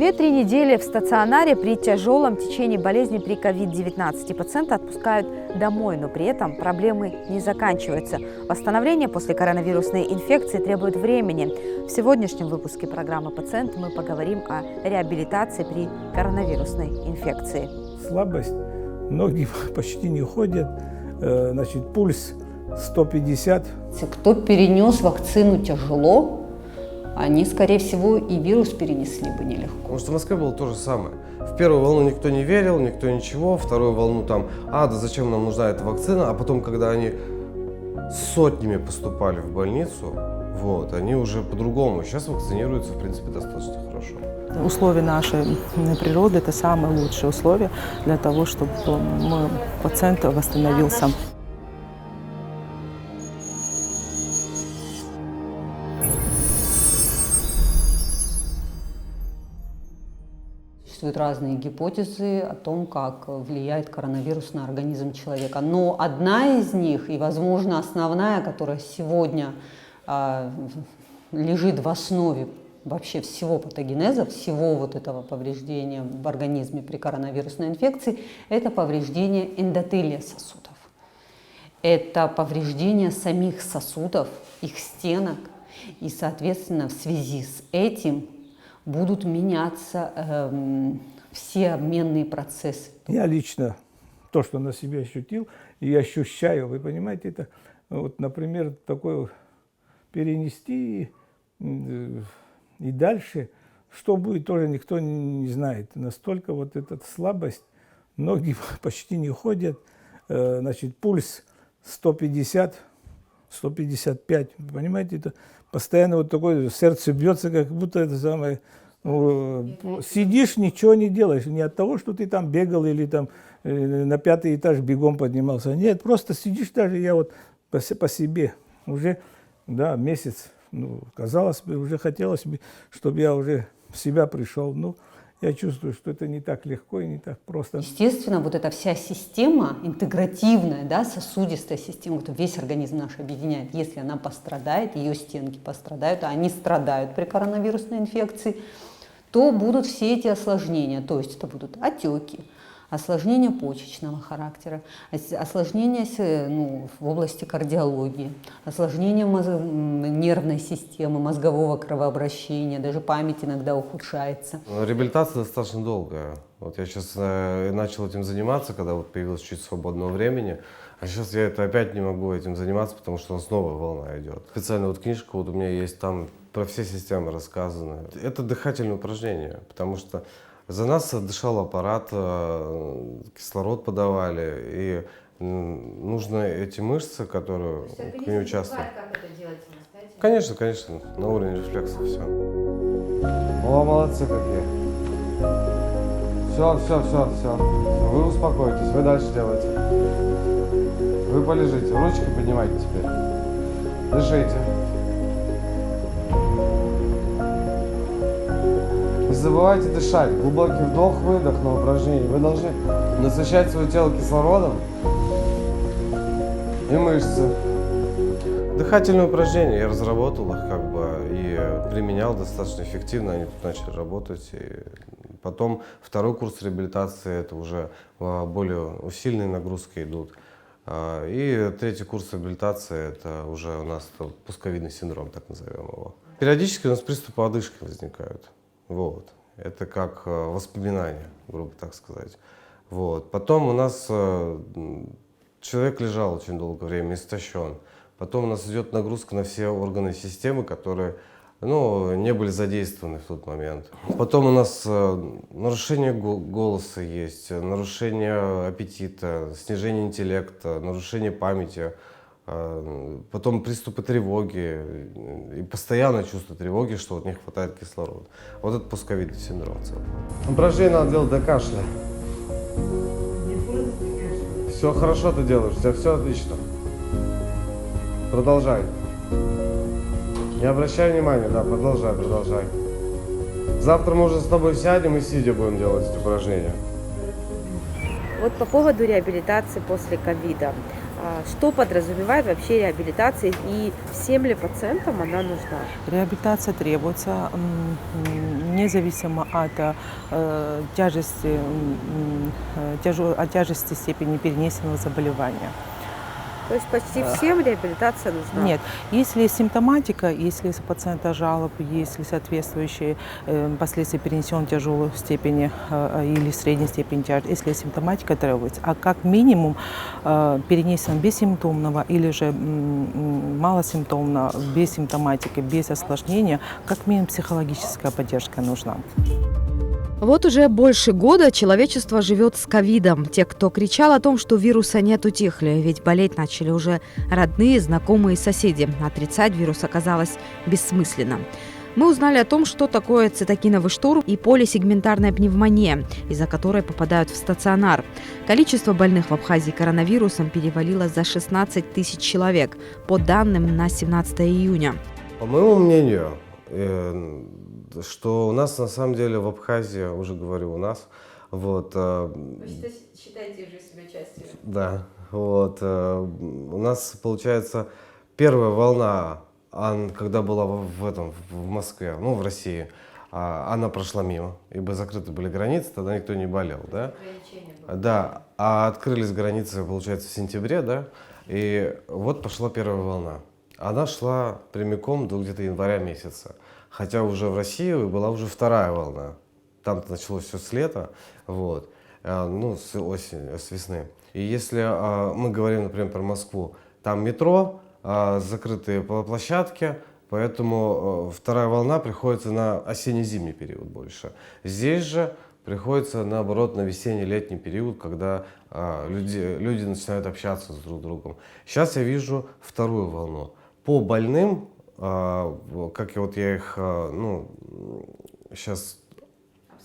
2-3 недели в стационаре при тяжелом течении болезни при COVID-19. И пациента отпускают домой, но при этом проблемы не заканчиваются. Восстановление после коронавирусной инфекции требует времени. В сегодняшнем выпуске программы «Пациент» мы поговорим о реабилитации при коронавирусной инфекции. Слабость, ноги почти не ходят, значит, пульс 150. Кто перенес вакцину тяжело, они, скорее всего, и вирус перенесли бы нелегко. Потому что в Москве было то же самое. В первую волну никто не верил, никто ничего, вторую волну там, да зачем нам нужна эта вакцина, а потом, когда они сотнями поступали в больницу, они уже по-другому. Сейчас вакцинируются, в принципе, достаточно хорошо. Условия нашей природы – это самые лучшие условия для того, чтобы пациент восстановился. Существуют разные гипотезы о том, как влияет коронавирус на организм человека. Но одна из них, и, возможно, основная, которая сегодня лежит в основе вообще всего патогенеза, всего вот этого повреждения в организме при коронавирусной инфекции, это повреждение эндотелия сосудов. Это повреждение самих сосудов, их стенок, и, соответственно, в связи с этим будут меняться все обменные процессы. Я лично то, что на себе ощутил, и ощущаю, вы понимаете, это, например, такое перенести и дальше, что будет, тоже никто не знает. Настолько эта слабость, ноги почти не ходят, значит, пульс 150, 155, понимаете, это постоянно такое, сердце бьется, как будто это самое, сидишь, ничего не делаешь, не от того, что ты там бегал или там на 5-й этаж бегом поднимался, нет, просто сидишь, даже я по себе уже, месяц, казалось бы, уже хотелось бы, чтобы я уже в себя пришел, я чувствую, что это не так легко и не так просто. Естественно, эта вся система, интегративная, сосудистая система, которая весь организм наш объединяет, если она пострадает, ее стенки пострадают, а они страдают при коронавирусной инфекции, то будут все эти осложнения, то есть это будут отеки, осложнения почечного характера, осложнения в области кардиологии, осложнения нервной системы, мозгового кровообращения, даже память иногда ухудшается. Реабилитация достаточно долгая. Я сейчас начал этим заниматься, когда появилось чуть свободного времени, а сейчас я опять не могу этим заниматься, потому что у нас новая волна идет. Специально книжка у меня есть, там про все системы рассказано. Это дыхательные упражнения, потому что за нас дышал аппарат, кислород подавали, и нужно эти мышцы, которые к ней участвуют. Как это делать самостоятельно? Конечно, на уровне рефлекса все. О, молодцы какие. Все. Вы успокойтесь, вы дальше делаете. Вы полежите, ручки поднимайте теперь. Дышите. Не забывайте дышать. Глубокий вдох-выдох на упражнении. Вы должны насыщать свое тело кислородом и мышцы. Дыхательные упражнения я разработал их и применял достаточно эффективно. Они тут начали работать. И потом второй курс реабилитации, это уже более усиленные нагрузки идут. И третий курс реабилитации, это уже у нас пусковидный синдром, так назовем его. Периодически у нас приступы одышки возникают. Это как воспоминания, грубо так сказать. Потом у нас человек лежал очень долгое время, истощен. Потом у нас идет нагрузка на все органы системы, которые не были задействованы в тот момент. Потом у нас нарушение голоса есть, нарушение аппетита, снижение интеллекта, нарушение памяти. Потом приступы тревоги и постоянное чувство тревоги, что не хватает кислорода. Это пусковидный синдром. Упражнение надо делать до кашля. Все хорошо ты делаешь, у тебя все отлично. Продолжай. Не обращай внимания, продолжай. Завтра мы уже с тобой сядем и сидя будем делать эти упражнения. По поводу реабилитации после ковида. Что подразумевает вообще реабилитация и всем ли пациентам она нужна? Реабилитация требуется независимо от тяжести степени перенесенного заболевания. То есть почти всем реабилитация нужна? Нет, если симптоматика, если у пациента жалоб, если соответствующие последствия перенесенной тяжелой степени или средней степени тяжести, если симптоматика требуется, а как минимум перенесен бессимптомного или же малосимптомно, без симптоматики, без осложнения, как минимум психологическая поддержка нужна. Вот уже больше года человечество живет с ковидом. Те, кто кричал о том, что вируса нет, утихли, ведь болеть начали уже родные, знакомые и соседи. Отрицать вирус оказалось бессмысленно. Мы узнали о том, что такое цитокиновый штурм и полисегментарная пневмония, из-за которой попадают в стационар. Количество больных в Абхазии коронавирусом перевалило за 16 тысяч человек, по данным на 17 июня. По моему мнению, что у нас на самом деле в Абхазии, уже говорю, у нас, вот... Вы считаете же себя частью? Да, вот, у нас, получается, первая волна, когда была в Москве, ну, в России, она прошла мимо, ибо закрыты были границы, тогда никто не болел, да? Да, а открылись границы, получается, в сентябре, да, и вот пошла первая волна. Она шла прямиком до где-то января месяца. Хотя уже в России была уже вторая волна. Там началось все с лета, вот, ну, с осени, с весны. И если мы говорим, например, про Москву, там метро, закрытые площадки, поэтому вторая волна приходится на осенне-зимний период больше. Здесь же приходится, наоборот, на весенне-летний период, когда люди начинают общаться с друг другом. Сейчас я вижу вторую волну. По больным, как я их, ну, сейчас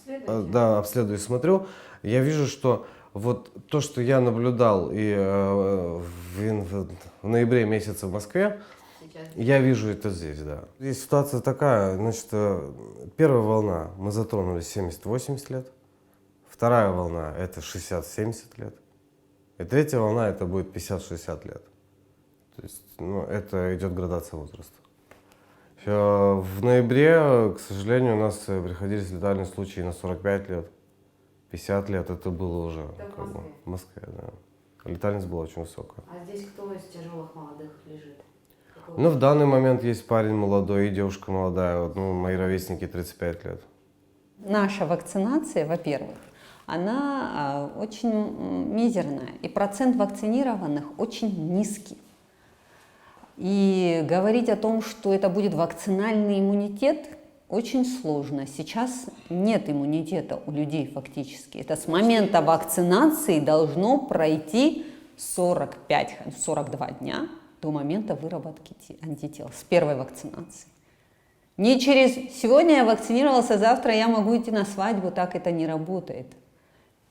обследую и смотрю, я вижу, что вот то, что я наблюдал и в ноябре месяце в Москве, я вижу это здесь, да. Здесь ситуация такая, значит, первая волна, мы затронули 70-80 лет, вторая волна это 60-70 лет, и третья волна это будет 50-60 лет. То есть, ну, это идет градация возраста. В ноябре, к сожалению, у нас приходились летальные случаи на 45 лет, 50 лет, это было уже как бы, в Москве, да. Летальность была очень высокая. А здесь кто из тяжелых молодых лежит? Ну, в данный момент есть парень молодой и девушка молодая, вот, ну, мои ровесники 35 лет. Наша вакцинация, во-первых, она очень мизерная, и процент вакцинированных очень низкий. И говорить о том, что это будет вакцинальный иммунитет, очень сложно. Сейчас нет иммунитета у людей фактически. Это с момента вакцинации должно пройти 45-42 дня до момента выработки антител с первой вакцинации. Не через «сегодня я вакцинировался, завтра я могу идти на свадьбу», так это не работает.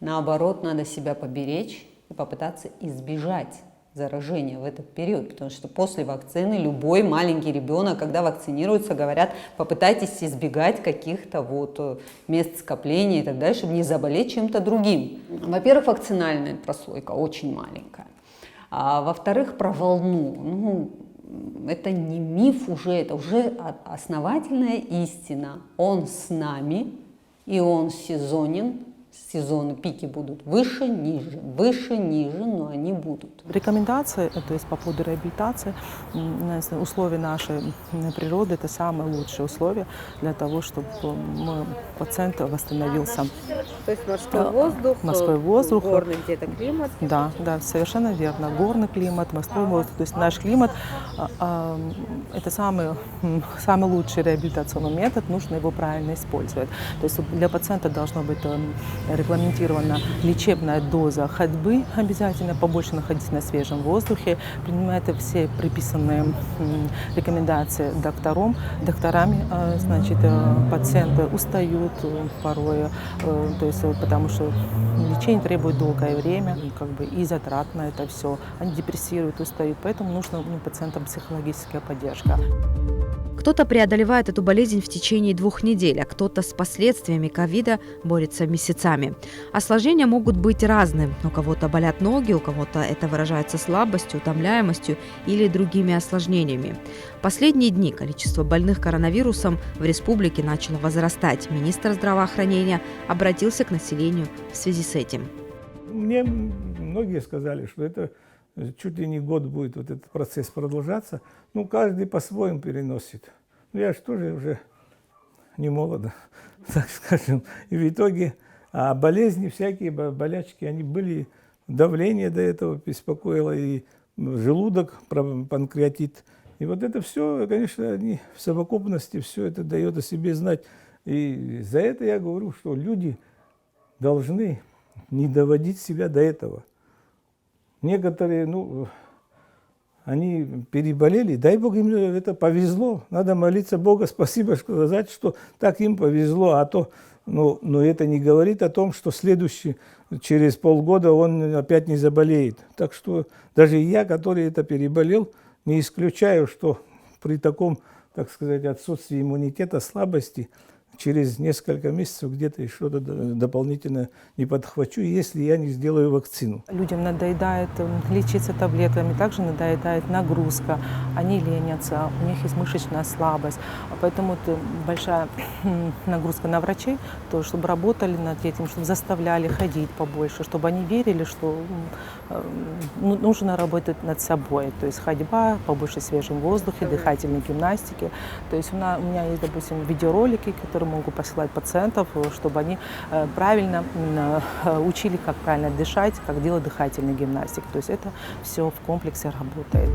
Наоборот, надо себя поберечь и попытаться избежать заражения в этот период, потому что после вакцины любой маленький ребенок, когда вакцинируется, говорят, попытайтесь избегать каких-то вот мест скопления и так далее, чтобы не заболеть чем-то другим. Во-первых, вакцинальная прослойка очень маленькая, а во-вторых, про волну. Ну, это не миф уже, это уже основательная истина. Он с нами, и он сезонен. Сезоны, пики будут выше, ниже, но они будут. Рекомендации, то есть по поводу реабилитации, условия нашей природы – это самые лучшие условия для того, чтобы пациент восстановился. То есть морской воздух, горный где-то климат? Да, да, совершенно верно. Горный климат, морской воздух. То есть наш климат – это самый лучший реабилитационный метод, нужно его правильно использовать. То есть для пациента должно быть регламентирована лечебная доза ходьбы, обязательно побольше находиться на свежем воздухе, принимать все приписанные рекомендации докторами, значит, пациенты устают порой, то есть, потому что лечение требует долгое время, и затрат на это все, они депрессируют, устают, поэтому нужна пациентам психологическая поддержка. Кто-то преодолевает эту болезнь в течение 2 недель, а кто-то с последствиями ковида борется месяцами. Осложнения могут быть разные. У кого-то болят ноги, у кого-то это выражается слабостью, утомляемостью или другими осложнениями. В последние дни количество больных коронавирусом в республике начало возрастать. Министр здравоохранения обратился к населению в связи с этим. Мне многие сказали, что это чуть ли не год будет вот этот процесс продолжаться. Ну, каждый по-своему переносит. Ну, я же тоже уже не молод, так скажем. И в итоге болезни, всякие болячки, они были, давление до этого беспокоило, и желудок, панкреатит. И вот это все, конечно, они в совокупности, все это дает о себе знать. И за это я говорю, что люди должны не доводить себя до этого. Некоторые, они переболели, дай Бог им это повезло. Надо молиться Бога, спасибо сказать, что так им повезло. А то, но это не говорит о том, что следующий, через полгода он опять не заболеет. Так что даже я, который это переболел, не исключаю, что при таком, так сказать, отсутствии иммунитета, слабости, через несколько месяцев где-то и что-то дополнительно не подхвачу, если я не сделаю вакцину. Людям надоедает лечиться таблетками, также надоедает нагрузка, они ленятся, у них есть мышечная слабость. Поэтому это большая нагрузка на врачей, то, чтобы работали над этим, чтобы заставляли ходить побольше, чтобы они верили, что нужно работать над собой. То есть ходьба, побольше свежем воздухе, дыхательной гимнастики. То есть у меня есть, допустим, видеоролики, которые могу посылать пациентов, чтобы они правильно учили, как правильно дышать, как делать дыхательную гимнастику. То есть это все в комплексе работает.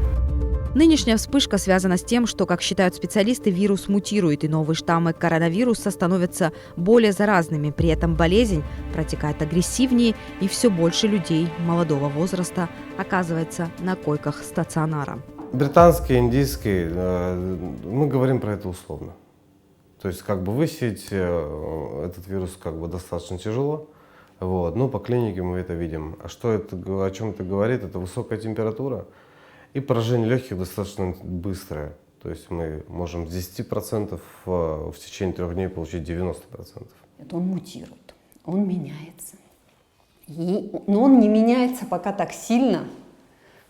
Нынешняя вспышка связана с тем, что, как считают специалисты, вирус мутирует, и новые штаммы коронавируса становятся более заразными. При этом болезнь протекает агрессивнее, и все больше людей молодого возраста оказывается на койках стационара. Британский, индийский, мы говорим про это условно. То есть высеять этот вирус достаточно тяжело. Но по клинике мы это видим. А о чем это говорит? Это высокая температура и поражение легких достаточно быстрое. То есть мы можем с 10% в течение 3 дней получить 90%. Это он мутирует, он меняется. Но он не меняется пока так сильно,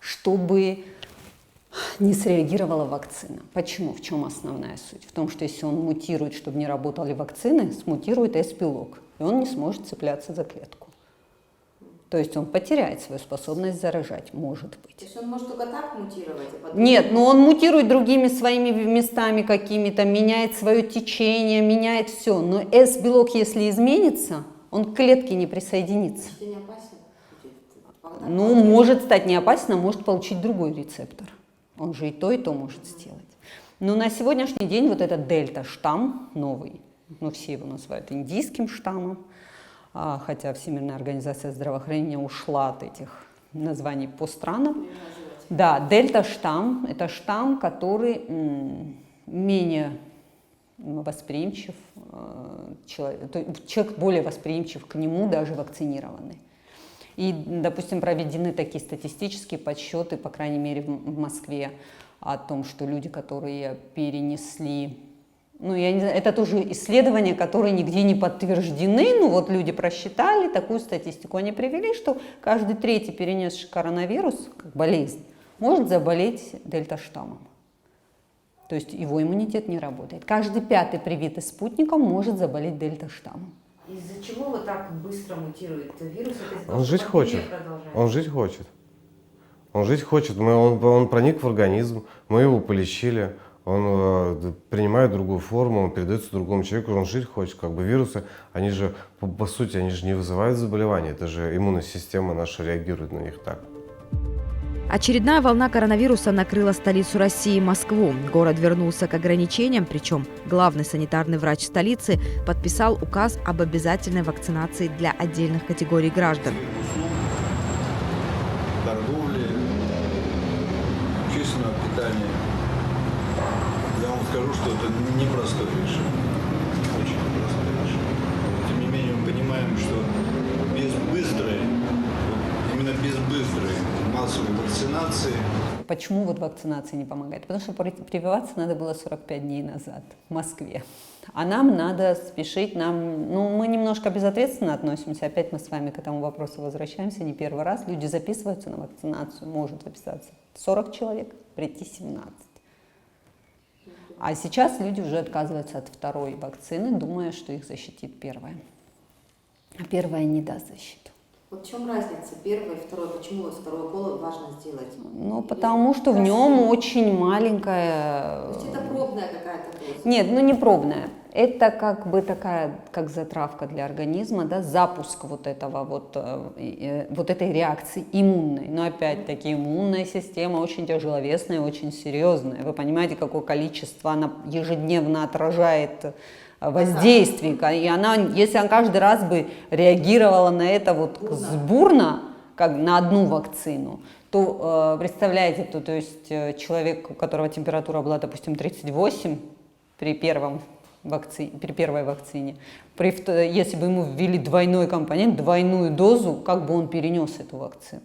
чтобы не среагировала вакцина. Почему? В чем основная суть? В том, что если он мутирует, чтобы не работали вакцины, смутирует S-белок, и он не сможет цепляться за клетку. То есть он потеряет свою способность заражать, может быть. То есть он может только так мутировать? А потом... Нет, но он мутирует другими своими местами какими-то, меняет свое течение, меняет все. Но S-белок, если изменится, он к клетке не присоединится. Это не опасно? Может стать не опасно, может получить другой рецептор. Он же и то может сделать. Но на сегодняшний день вот этот дельта-штамм новый, все его называют индийским штаммом, хотя Всемирная организация здравоохранения ушла от этих названий по странам. Да, дельта-штамм – это штамм, который менее восприимчив, человек более восприимчив к нему, даже вакцинированный. И, допустим, проведены такие статистические подсчеты, по крайней мере, в Москве, о том, что люди, которые перенесли... я не знаю, это тоже исследования, которые нигде не подтверждены. Люди просчитали такую статистику. Они привели, что каждый 3-й перенесший коронавирус, как болезнь, может заболеть дельта-штаммом. То есть его иммунитет не работает. Каждый 5-й привитый спутником может заболеть дельта-штаммом. Из-за чего вот так быстро мутирует вирус? Он жить хочет. Он жить хочет. Он жить хочет. Он проник в организм, мы его полечили, он принимает другую форму, он передается другому человеку, он жить хочет. Вирусы, они же, по сути, они же не вызывают заболевания. Это же иммунная система наша реагирует на них так. Очередная волна коронавируса накрыла столицу России, Москву. Город вернулся к ограничениям, причем главный санитарный врач столицы подписал указ об обязательной вакцинации для отдельных категорий граждан. Торговли, общественного питания. Я вам скажу, что это непростое решение. Очень непростое решение. Тем не менее, мы понимаим, что без быстрой, именно без быстрой массовой вакцинации. Почему вот вакцинация не помогает? Потому что прививаться надо было 45 дней назад в Москве. А нам надо спешить, мы немножко безответственно относимся, опять мы с вами к этому вопросу возвращаемся, не первый раз. Люди записываются на вакцинацию, может записаться 40 человек, прийти 17. А сейчас люди уже отказываются от второй вакцины, думая, что их защитит первая. А первая не даст защиту. Вот в чем разница первой и второй? Почему вот второй укол важно сделать? Потому что в нем очень маленькая... То есть это пробная какая-то доза? Нет, не пробная. Это как бы такая, как затравка для организма, да, запуск вот этого вот этой реакции иммунной. Но опять-таки иммунная система очень тяжеловесная, очень серьезная. Вы понимаете, какое количество она ежедневно отражает воздействий. И она, если она каждый раз бы реагировала на это вот бурно, как на одну вакцину, то, представляете, то есть человек, у которого температура была, допустим, 38 при первой вакцине, если бы ему ввели двойной компонент, двойную дозу, как бы он перенес эту вакцину?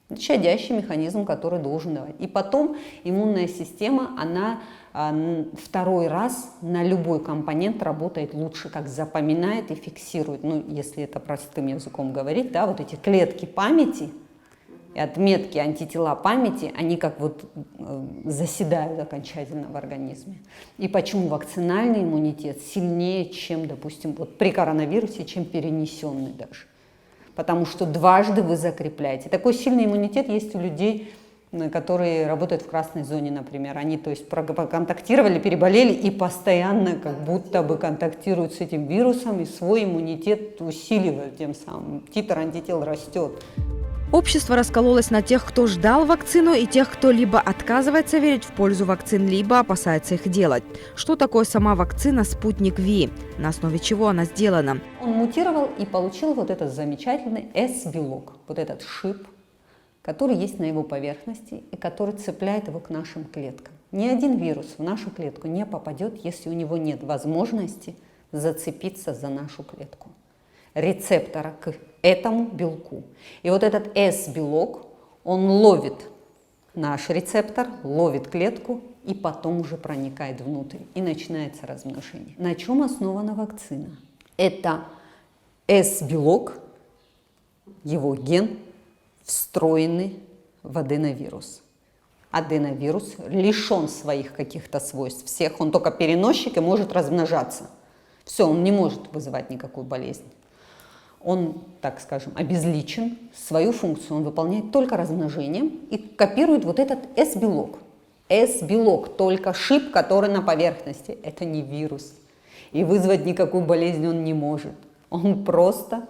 Это щадящий механизм, который должен давать. И потом иммунная система, она второй раз на любой компонент работает лучше, как запоминает и фиксирует. Если это простым языком говорить, да, вот эти клетки памяти и отметки антитела памяти, они как вот заседают окончательно в организме. И почему вакцинальный иммунитет сильнее, чем, допустим, вот при коронавирусе, чем перенесенный даже. Потому что дважды вы закрепляете. Такой сильный иммунитет есть у людей, которые работают в красной зоне, например. Они, то есть, проконтактировали, переболели и постоянно как будто бы контактируют с этим вирусом, и свой иммунитет усиливают тем самым. Титр антител растет. Общество раскололось на тех, кто ждал вакцину, и тех, кто либо отказывается верить в пользу вакцин, либо опасается их делать. Что такое сама вакцина «Спутник Ви»? На основе чего она сделана? Он мутировал и получил вот этот замечательный S-белок, вот этот шип, который есть на его поверхности и который цепляет его к нашим клеткам. Ни один вирус в нашу клетку не попадет, если у него нет возможности зацепиться за нашу клетку, рецептора к этому белку. И вот этот S-белок, он ловит наш рецептор, ловит клетку и потом уже проникает внутрь, и начинается размножение. На чем основана вакцина? Это S-белок, его ген, встроенный в аденовирус. Аденовирус лишен своих каких-то свойств всех, он только переносчик и может размножаться. Все, он не может вызывать никакую болезнь. Он, так скажем, обезличен, свою функцию он выполняет только размножением и копирует вот этот S-белок. S-белок, только шип, который на поверхности. Это не вирус. И вызвать никакую болезнь он не может. Он просто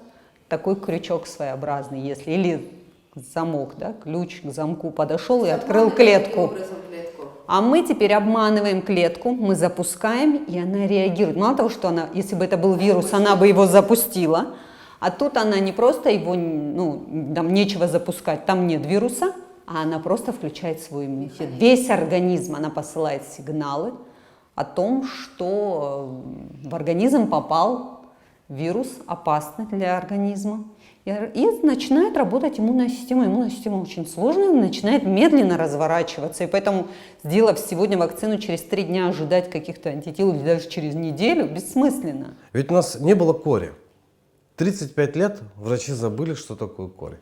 такой крючок своеобразный, если или замок, да, ключ к замку подошел и открыл клетку. А мы теперь обманываем клетку, мы запускаем, и она реагирует. Мало того, что она, если бы это был вирус, она бы его запустила, а тут она не просто его, там нечего запускать, там нет вируса, а она просто включает свой иммунитет. Весь организм, она посылает сигналы о том, что в организм попал вирус, опасный для организма. И начинает работать иммунная система. Иммунная система очень сложная, начинает медленно разворачиваться. И поэтому, сделав сегодня вакцину, через 3 дня ожидать каких-то антител или даже через неделю бессмысленно. Ведь у нас не было кори. 35 лет врачи забыли, что такое кори.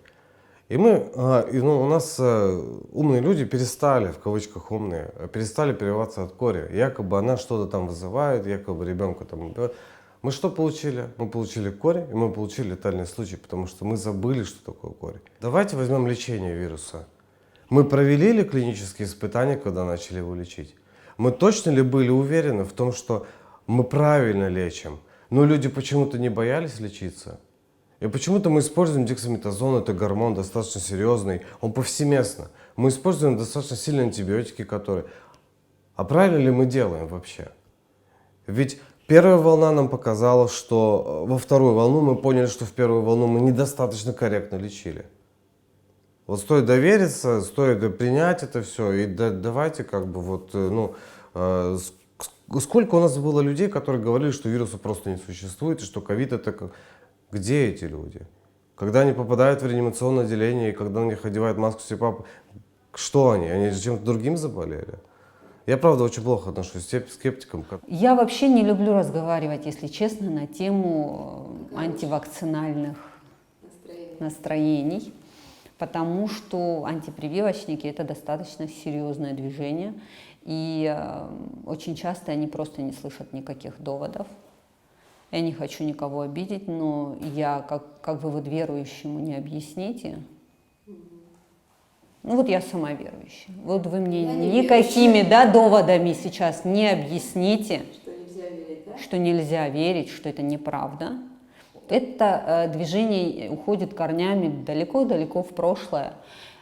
И у нас умные люди перестали, в кавычках умные, перестали прививаться от кори. Якобы она что-то там вызывает, якобы ребенка там убивает. Мы что получили? Мы получили кори, и мы получили летальный случай, потому что мы забыли, что такое кори. Давайте возьмем лечение вируса. Мы провели ли клинические испытания, когда начали его лечить? Мы точно ли были уверены в том, что мы правильно лечим? Но люди почему-то не боялись лечиться. И почему-то мы используем дексаметазон, это гормон достаточно серьезный, он повсеместно. Мы используем достаточно сильные антибиотики, которые... А правильно ли мы делаем вообще? Ведь первая волна нам показала, что во вторую волну мы поняли, что в первую волну мы недостаточно корректно лечили. Вот стоит довериться, стоит принять это все, и давайте как бы сколько у нас было людей, которые говорили, что вируса просто не существует, и что ковид это... Где эти люди? Когда они попадают в реанимационное отделение, и когда на них одевают маску СИПАП, что они? Они чем-то другим заболели? Я, правда, очень плохо отношусь к скептикам. Я вообще не люблю разговаривать, если честно, на тему антивакцинальных настроений, потому что антипрививочники – это достаточно серьезное движение, и очень часто они просто не слышат никаких доводов. Я не хочу никого обидеть, но я, как вы вот верующему не объясните. Ну вот я сама верующая. Вот вы мне никакими доводами сейчас не объясните, что нельзя верить, что это неправда. Это движение уходит корнями далеко-далеко в прошлое.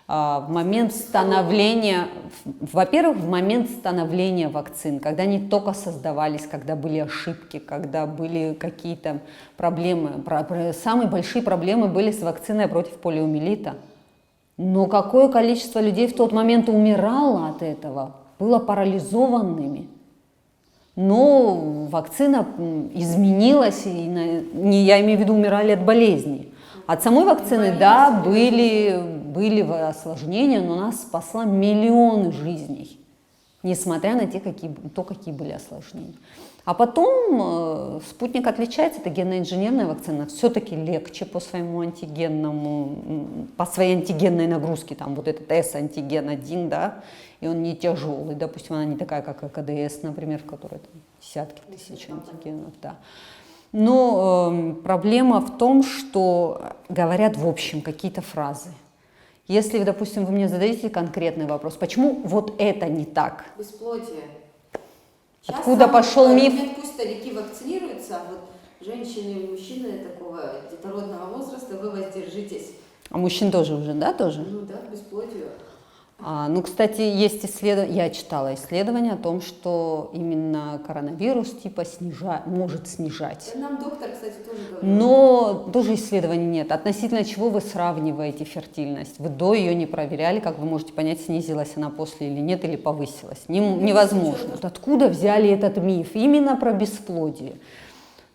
В момент становления, во-первых, в момент становления вакцин, когда они только создавались, когда были ошибки, когда были какие-то проблемы. Самые большие проблемы были с вакциной против полиомиелита. Но какое количество людей в тот момент умирало от этого, было парализованными. Но вакцина изменилась, и я имею в виду, умирали от болезней. От самой вакцины, да, были осложнения, но нас спасла миллионы жизней, несмотря на какие были осложнения. А потом спутник отличается, это генно-инженерная вакцина, все-таки легче по своему антигенному, по своей антигенной нагрузке, там вот этот S-антиген-1, да, и он не тяжелый, допустим, она не такая, как АКДС, например, в которой там десятки тысяч антигенов, да. Но проблема в том, что говорят в общем какие-то фразы. Если, допустим, вы мне зададите конкретный вопрос, почему вот это не так? Бесплодие. Откуда пошел миф? Пусть старики вакцинируются, а вот женщины и мужчины такого детородного возраста, вы воздержитесь. А мужчин тоже уже, да, тоже? Ну да, к бесплодию. Ну, кстати, есть исследование, я читала исследование о том, что именно коронавирус типа может снижать. Нам доктор, кстати, тоже говорил. Но тоже исследований нет. Относительно чего вы сравниваете фертильность? Вы до ее не проверяли, как вы можете понять, снизилась она после или нет, или повысилась. Невозможно. Откуда взяли этот миф? Именно про бесплодие.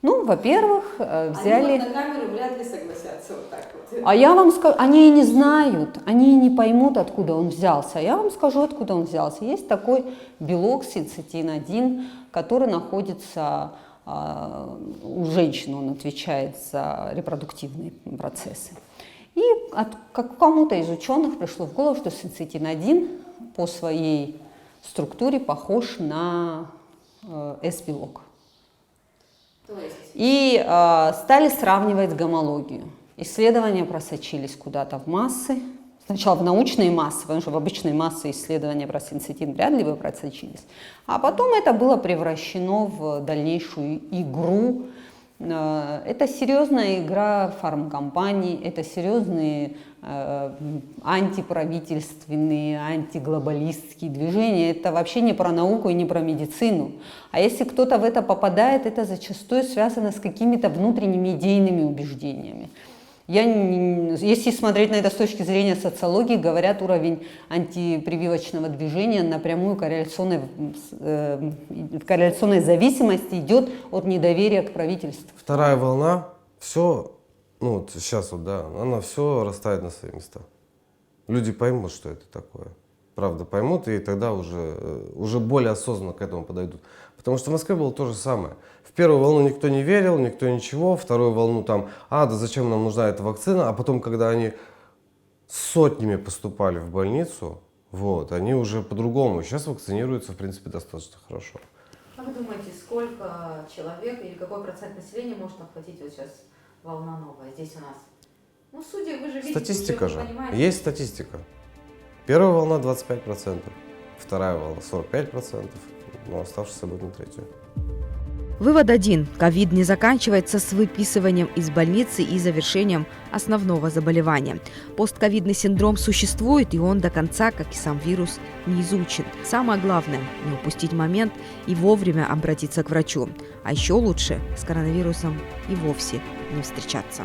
Ну, во-первых, взяли... Они вот на камеру вряд ли согласятся вот так вот. А я вам скажу, они и не знают, они и не поймут, откуда он взялся. Я вам скажу, откуда он взялся. Есть такой белок синцитин-1, который находится у женщин, он отвечает за репродуктивные процессы. И кому-то из ученых пришло в голову, что синцитин-1 по своей структуре похож на S-белок. И стали сравнивать гомологию. Исследования просочились куда-то в массы. Сначала в научные массы, потому что в обычные массы исследования про синцитин вряд ли бы просочились. А потом это было превращено в дальнейшую игру. Это серьезная игра фармкомпаний, это серьезные антиправительственные, антиглобалистские движения. Это вообще не про науку и не про медицину. А если кто-то в это попадает, это зачастую связано с какими-то внутренними идейными убеждениями. Если смотреть на это с точки зрения социологии, говорят, уровень антипрививочного движения напрямую корреляционной зависимости идет от недоверия к правительству. Вторая волна, все, ну вот сейчас вот, да, она все расставит на свои места. Люди поймут, что это такое. Правда, поймут, и тогда уже более осознанно к этому подойдут. Потому что в Москве было то же самое. В первую волну никто не верил, никто ничего. Вторую волну там, да зачем нам нужна эта вакцина? А потом, когда они сотнями поступали в больницу, вот, они уже по-другому. Сейчас вакцинируются, в принципе, достаточно хорошо. Как вы думаете, сколько человек или какой процент населения может охватить вот сейчас волна новая здесь у нас? Ну, судя, вы же видите, Статистика же. понимаете. Есть статистика. Первая волна 25%, вторая волна 45%, но оставшаяся будет на третью. Вывод один. Ковид не заканчивается с выписыванием из больницы и завершением основного заболевания. Постковидный синдром существует, и он до конца, как и сам вирус, не изучен. Самое главное – не упустить момент и вовремя обратиться к врачу. А еще лучше с коронавирусом и вовсе не встречаться.